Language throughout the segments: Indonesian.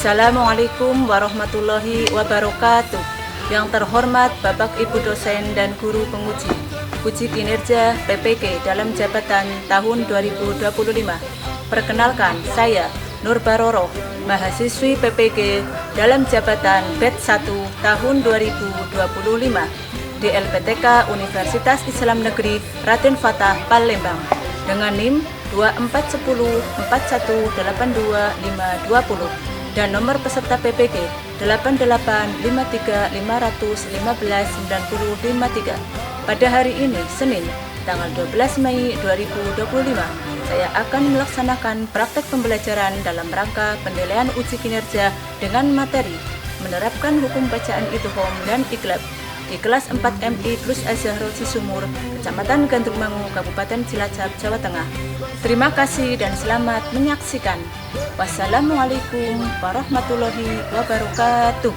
Assalamualaikum warahmatullahi wabarakatuh. Yang terhormat Bapak Ibu dosen dan guru penguji, uji kinerja PPG dalam jabatan tahun 2025. Perkenalkan, saya Nur Baroroh, mahasiswi PPG dalam jabatan batch 1 tahun 2025 di LPTK Universitas Islam Negeri Raden Fatah Palembang dengan NIM 24104182 dan nomor peserta PPG 8853515953. Pada hari ini, Senin, tanggal 12 Mei 2025, saya akan melaksanakan praktek pembelajaran dalam rangka penilaian uji kinerja dengan materi menerapkan hukum bacaan idgham dan iqlab di kelas 4 MI plus Az-Zahra Cisumur, Kecamatan Gandrungmangu, Kabupaten Cilacap, Jawa Tengah. Terima kasih dan selamat menyaksikan. Wassalamualaikum warahmatullahi wabarakatuh.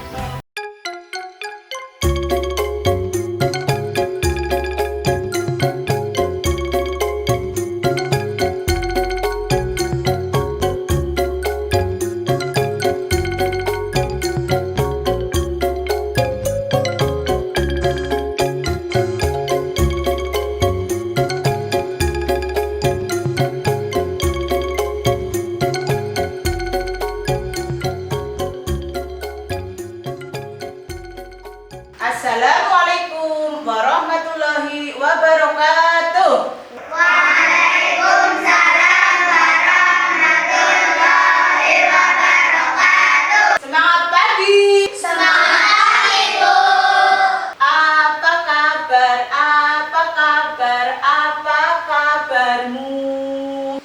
Assalamualaikum warahmatullahi wabarakatuh. Waalaikumsalam warahmatullahi wabarakatuh. Semangat pagi. Semangat pagi, Bu. Apa kabar? Apa kabar? Apa kabarmu?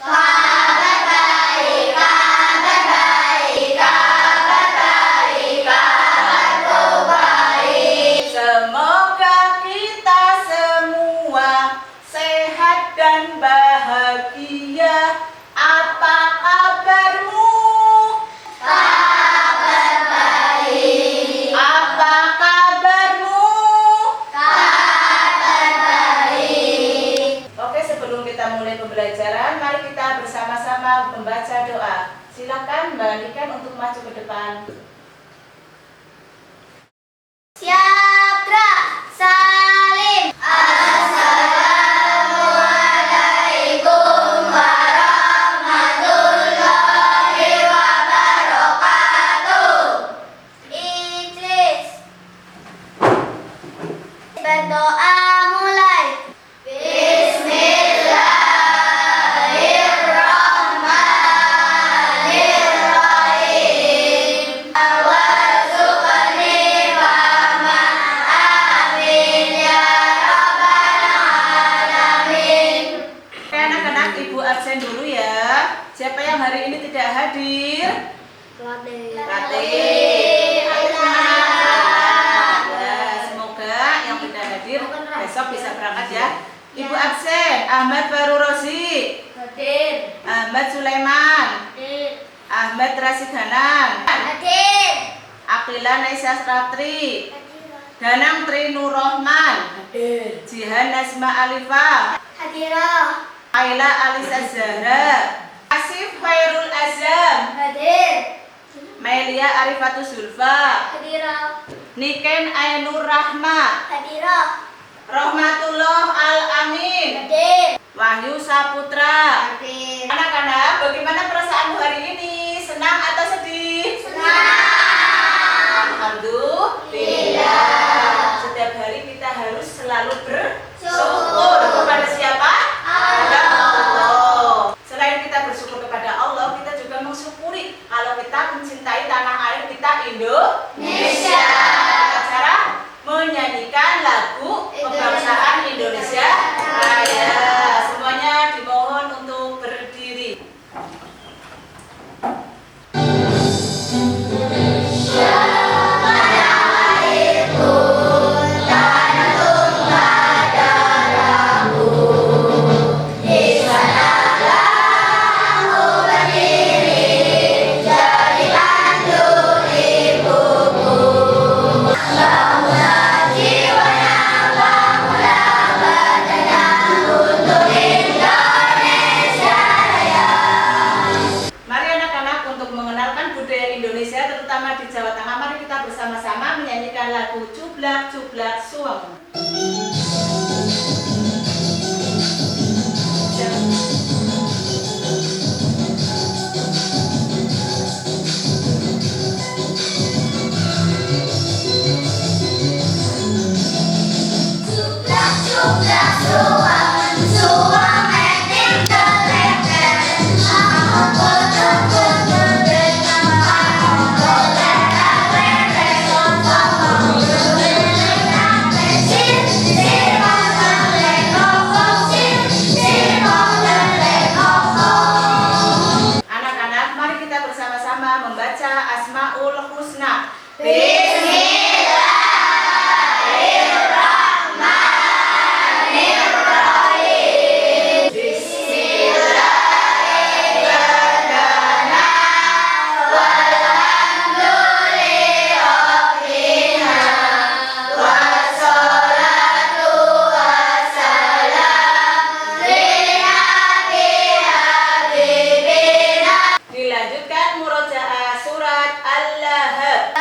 Kabar baik, kabar baik, kabar baik, kabarku baik. Semoga kita semua sehat dan bahagia. Apa kabarmu? Kabar baik, Apa kabarmu? kabar baik. Oke, sebelum kita mulai pembelajaran, mari kita bersama-sama membaca doa. Silakan Mbak Niken untuk maju ke depan. Siap, gerak, salim. Assalamualaikum warahmatullahi wabarakatuh. Ijlis. Berdoa mulai. Bismillahirrahmanirrahim. Warzuqni fahma. Amin ya rabbal alamin. Oke, anak-anak, Ibu absen dulu ya. Siapa yang hari ini tidak hadir? Ratih. Ya, semoga yang tidak hadir besok bisa berangkat ya. Ibu absen, Ahmad Baru Rosi, Hadir. Ahmad Sulaiman, Hadir. Ahmad Rasidanan, Hadir. Aqila Naisas Ratri, Danang Tri Nur Rahman, Jihan Nasma Alifah, Hadirah. Aila Alisa Zahra, Asif Khairul Azam, Hadir. Melia Arifatus Zulfa, Hadirah. Niken Ainur Rahma, Hadirah. Rahmatullah Al-Amin, Hadir. Wahyu Saputra. Hadir. Anak-anak, bagaimana perasaanmu hari ini? Senang atau sedih? Senang. Alhamdulillah. Setiap hari kita harus selalu bersyukur kepada siapa? Kepada Allah. Selain kita bersyukur kepada Allah, kita juga mensyukuri kalau kita mencintai tanah air kita Indonesia. Dengan cara menyanyikan lagu kebangsaan Indonesia Raya. Semuanya dimohon untuk berdiri. budaya Indonesia, terutama di Jawa Tengah. Mari kita bersama-sama menyanyikan lagu Cublak Cublak Suweng. Cublak cublak suweng, suweng eting keleken. Aku kudu-kudu dengan aku golek-golek sombong ngeling sin sirong ngeling ngomong sirong ngeling ngomong. Anak-anak, mari kita bersama-sama membaca Asmaul Husna. Dilanjutkan murojaah surat Al-Lahab.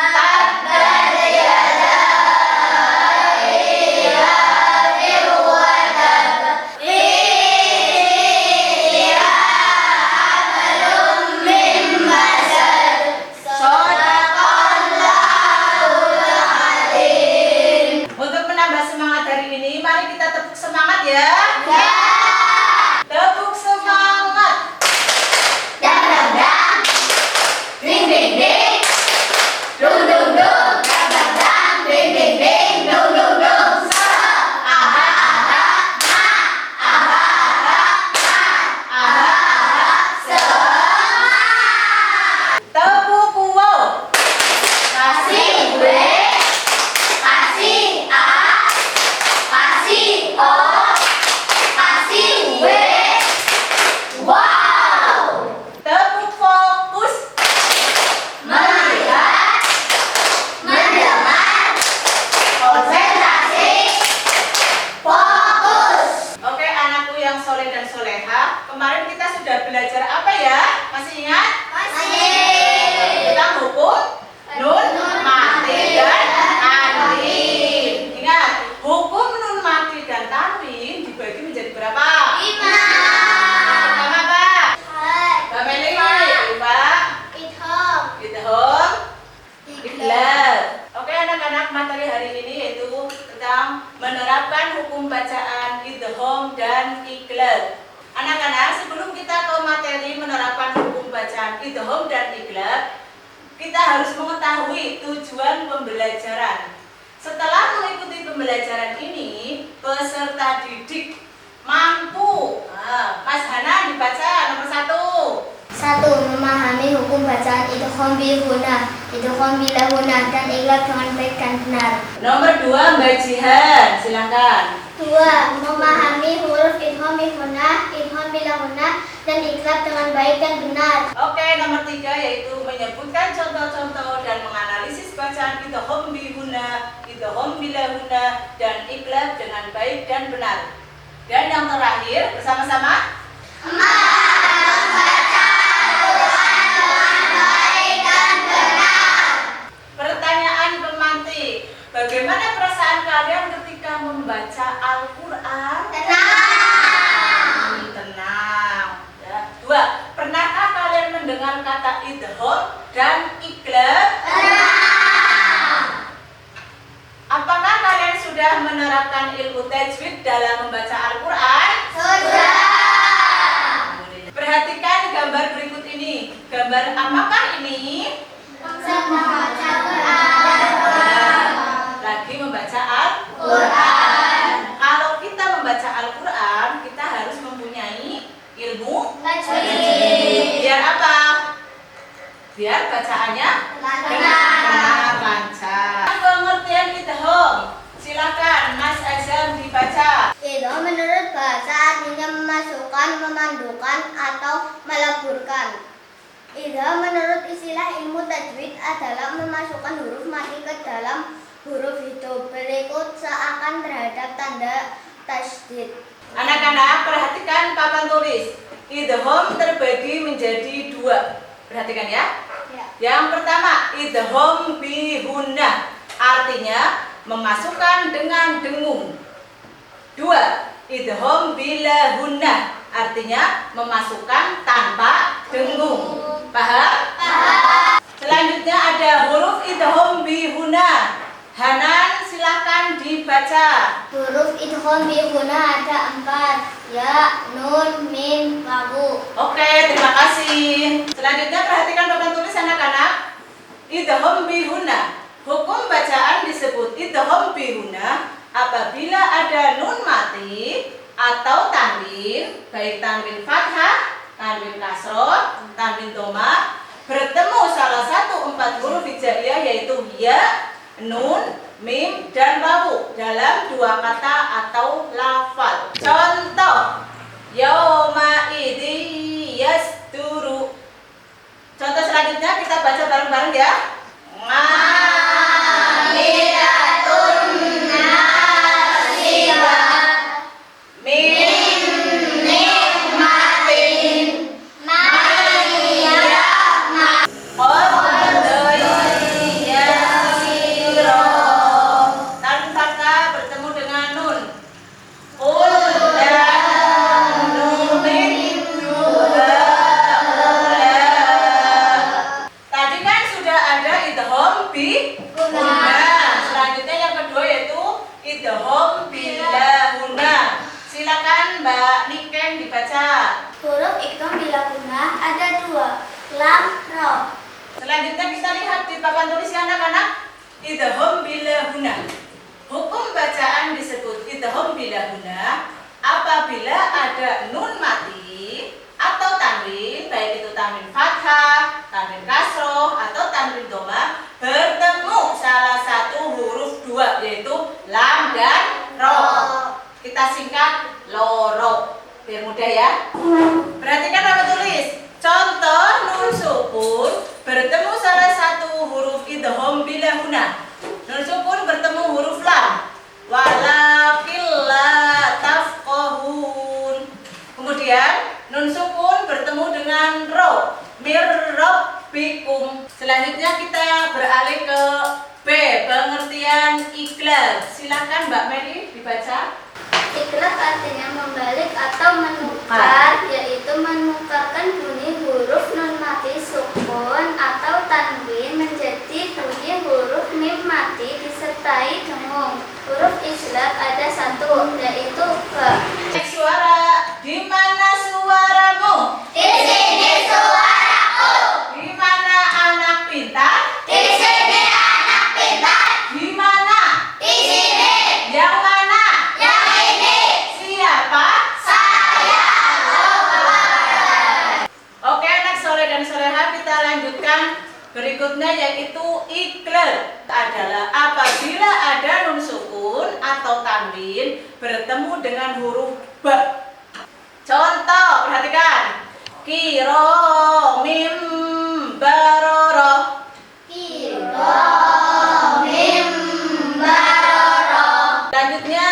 Untuk menambah semangat hari ini, mari kita tepuk semangat ya. Tepuk semangat. Dang dang dang, ding ding ding, dung dung dung, dang dang dang, ding ding ding, dung dung dung. Aha aha ha, aha aha ha, aha aha semangat. Tepuk wow. Kasih gue, kasih a, kasih o, kasih gue. Wow. Tepuk fokus. Melihat, mendengar, konsentrasi, fokus. Oke, anakku yang soleh dan soleha, kemarin kita sudah belajar apa ya? Masih ingat? Tentang hukum nun mati dan tanwin. Ingat, hukum nun mati dan tanwin dibagi menjadi berapa? 5. Pertama apa? Mbak Meli, Pak. Idhom, iqlab. Oke anak-anak, materi hari ini yaitu tentang menerapkan hukum bacaan idhom dan iqlab. Anak-anak, sebelum kita ke materi menerapkan hukum bacaan idhom dan iqlab, kita harus mengetahui tujuan pembelajaran. Setelah mengikuti pembelajaran ini, peserta didik mampu. Mas Hana dibaca nomor 1. 1. Memahami hukum bacaan idgham bi ghunah, idgham bila ghunah dan iqlab dengan baik dan benar. Nomor 2 Mbak Jihan, silakan. 2. Memahami huruf idgham bi ghunah, idgham bila ghunah dan iqlab dengan baik dan benar. Oke, nomor 3 yaitu menyebutkan contoh-contoh dan menganalisis bacaan idgham bi ghunah, idgham bila ghunah dan iqlab dengan baik dan benar. Dan yang terakhir bersama-sama pertanyaan pemantik. Bagaimana perasaan kalian ketika membaca Al-Quran? Tenang. Ya. 2. Pernahkah kalian mendengar kata idgham dan iqlab? Apakah kalian sudah menerapkan ilmu tajwid dalam membaca Al-Quran? Perhatikan gambar berikut ini. Gambar apakah ini? Lagi membaca Al-Quran. Kalau kita membaca Al-Quran, kita harus mempunyai ilmu tajwid. Biar apa? Biar bacaannya benar, lancar. Pengertian idgham. Silakan Mas Azam dibaca. Idgham menurut bahasa artinya memasukkan, memandukan atau meleburkan. Idgham menurut istilah ilmu tajwid adalah memasukkan huruf mati ke dalam huruf hidup. Berikut seakan terhadap tanda tasydid. Anak-anak, perhatikan papan tulis. Idgham terbagi menjadi 2. Perhatikan ya. Ya. Yang pertama, idgham bihunna, artinya memasukkan dengan dengung. 2. Idgham bilahunna, artinya memasukkan tanpa dengung. Paham? Paham. Selanjutnya ada huruf idgham bihunna. Hanan silahkan dibaca. Huruf idgham bihunna ada 4. Ya, nun, mim, wawu. Oke, terima kasih. Selanjutnya perhatikan papan tulis anak-anak. Idgham bihunna. Hukum bacaan disebut idgham bihunna apabila ada nun mati atau tanwin, baik tanwin fathah, tanwin kasroh, tanwin dhamma, bertemu salah satu 4 huruf hijaiyah yaitu ya, nun, mim, dan wawu dalam 2 kata atau lafal. Contoh, yauma idzi yasduru. Contoh selanjutnya kita baca bareng-bareng ya. Amilatun nasibah min nikmatin maniyah qadri yasiro. Tanwin fathah bertemu dengan nun. Qul dan numin juga. Tadi kan sudah ada idgham bihunna. Selanjutnya yang kedua yaitu idgham bilahunna. Silakan Mbak Niken dibaca. Huruf idgham bilahunna ada 2. Lam, ro. Selanjutnya kita lihat di papan tulis ya anak-anak. Idgham bilahunna. Hukum bacaan disebut idgham bilahunna apabila ada nun mati atau tanwin, baik itu tanwin fathah, tanwin kasroh, atau tanwin dhamma, bertemu salah satu huruf 2 yaitu lam dan ro. Kita singkat loro biar mudah ya. Perhatikan apa tulis. Contoh nun sukun bertemu salah satu huruf idgham bilahunna. Nun sukun bertemu huruf lam. Walakin la tafqahun. Kemudian nun sukun bertemu dengan ro. Mir rabbikum. Selanjutnya kita beralih ke B, pengertian iklab. Silakan Mbak Mary dibaca. Iklab artinya membalik atau menukar, yaitu menukarkan bunyi huruf nun mati sukun atau tanwin menjadi bunyi huruf mim mati disertai dengung. Huruf iklab ada 1, yaitu ba. Cek suara. Di mana suaramu? Di sini suaraku. Di mana anak pintar? Di sini anak pintar. Di mana? Di sini. Yang mana? Yang ini. Siapa? Saya. Oke anak soleh dan soleha, kita lanjutkan berikutnya yaitu iklab adalah apabila ada nun sukun atau tanwin bertemu dengan huruf ba. Contoh, perhatikan. Kiro mim baroro. Kiro mim baroro. Selanjutnya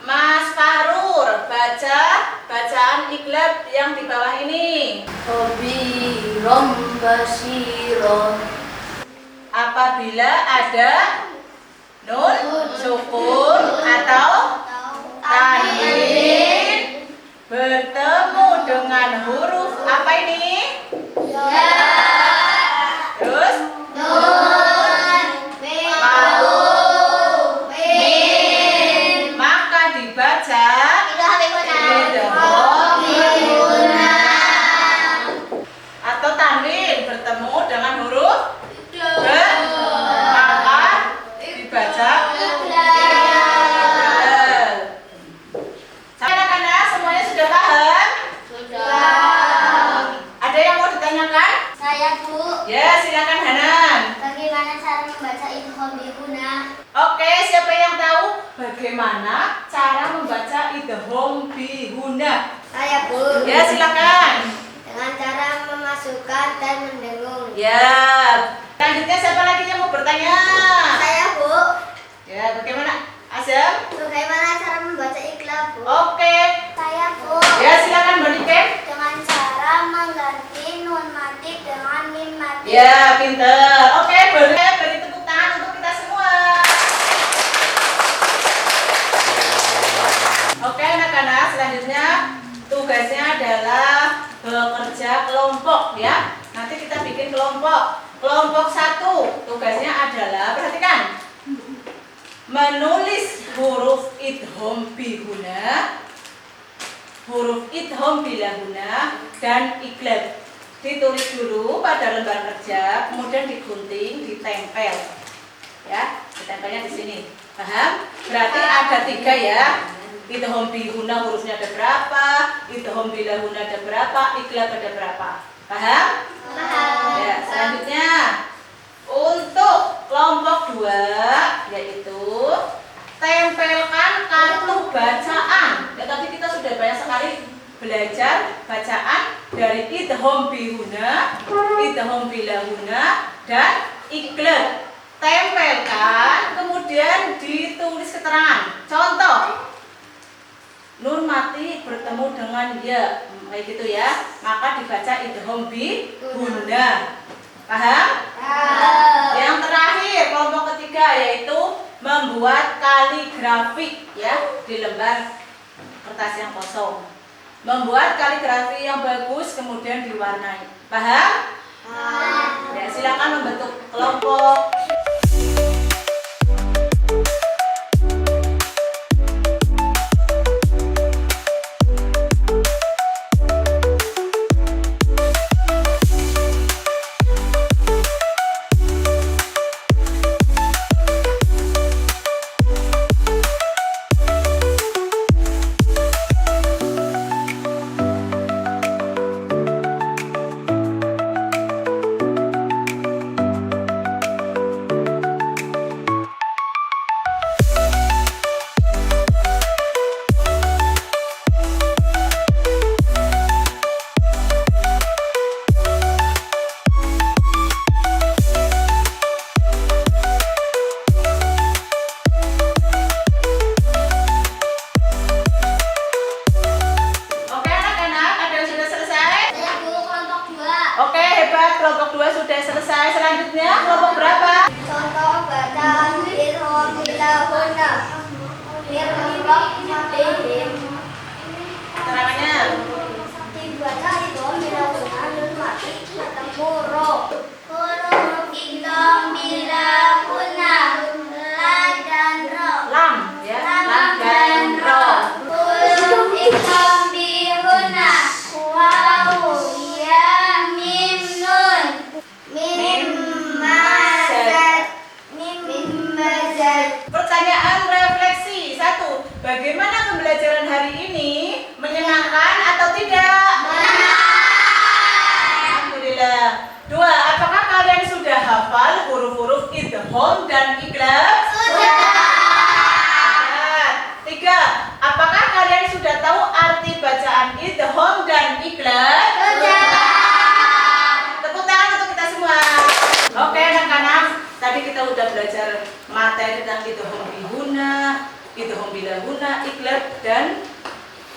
Mas Farur baca bacaan iklab yang di bawah ini. Khabirum basiron. Apabila ada nun sukun atau tanwin bertemu dengan huruf apa ini? Ya. Terus Nun. Wawu. Mim. maka dibaca atau tanwin bertemu dengan huruf ba, maka dibaca anak-anak semuanya sudah paham? Sudah. Ada yang mau ditanyakan? Saya Bu. Ya, silakan Hanan. Bagaimana cara membaca idgham bihunna? Oke, siapa yang tahu bagaimana cara membaca idgham bihunna? Saya Bu. Ya, silakan. Dengan cara memasukkan dan mendengung. Ya. Selanjutnya siapa lagi yang mau bertanya? Saya Bu. Ya, bagaimana? Azam? Bagaimana cara membaca iklab Bu? Oke. Saya Bu. Ya, silakan Mbak Niken. Dengan cara mengganti nun mati dengan mim mati Ya, pinter. Oke, boleh beri tepuk tangan untuk kita semua. Oke, anak-anak, selanjutnya tugasnya adalah bekerja kelompok ya. Nanti kita bikin kelompok. Kelompok 1, tugasnya adalah, perhatikan, menulis huruf idgham bihuna, huruf idgham bilahuna, dan iqlab. Ditulis dulu pada lembar kerja, kemudian digunting, ditempel. Ya, ditempelnya di sini. Paham? Berarti ada 3 ya. Idgham bihuna hurufnya ada berapa, idgham bilahuna ada berapa, iqlab ada berapa. Paham? Paham. Ya, selanjutnya untuk kelompok 2 yaitu tempelkan kartu bacaan. Ya, tadi kita sudah banyak sekali belajar bacaan dari idgham bihuna, idgham bilahuna, dan iqlab. Tempelkan, kemudian ditulis keterangan. Contoh, Nurmati bertemu dengan ya, kayak gitu ya. Maka dibaca idgham bihuna. Paham? Yang terakhir, kelompok ketiga yaitu membuat kaligrafi ya di lembar kertas yang kosong. Membuat kaligrafi yang bagus kemudian diwarnai. Paham? Ya, silakan membentuk kelompok. Oke, hebat. Kelompok 2 sudah selesai. Selanjutnya kelompok berapa? Contoh bacaan idgham bilahuna. Keterangannya. Dibaca idgham bilahuna Nurmati bertemu ro. Huruf idgham bilahuna la dan ro. Lam ya. Lam dan ro. Huruf idgham bihuna waw ya mim nun. Mim mazat. Mim mazat. Pertanyaan refleksi 1. Bagaimana pembelajaran hari ini? Menyenangkan atau tidak? Alhamdulillah. 2. Apakah kalian sudah hafal huruf-huruf idgham dan iqlab? Sudah. 3. Apakah kalian sudah tahu arti bacaan idgham dan iqlab? Sudah. Tepuk tangan untuk kita semua. Oke anak-anak, tadi kita udah belajar materi tentang idgham bihuna, idgham bilahuna, iqlab, dan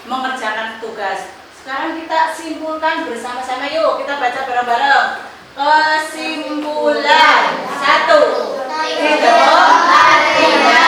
mengerjakan tugas. Sekarang kita simpulkan bersama-sama, yuk kita baca bareng-bareng. Kesimpulan 1. Idgham artinya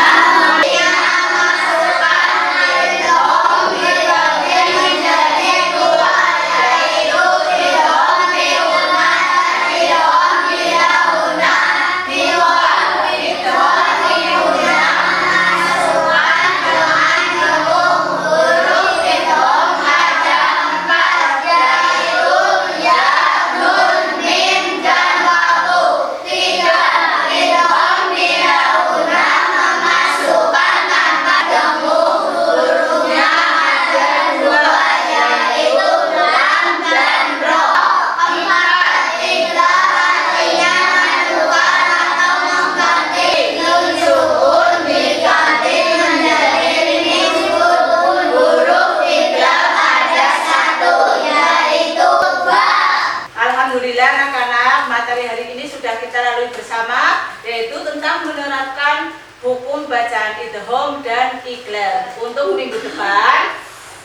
bacaan idgham dan iqlab. Untuk minggu depan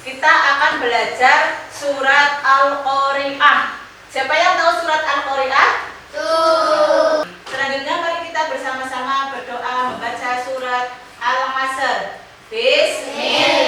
kita akan belajar surat Al-Qari'ah. Siapa yang tahu surat Al-Qari'ah? Selanjutnya mari kita bersama-sama berdoa membaca surat Al-Masr. Bismillah.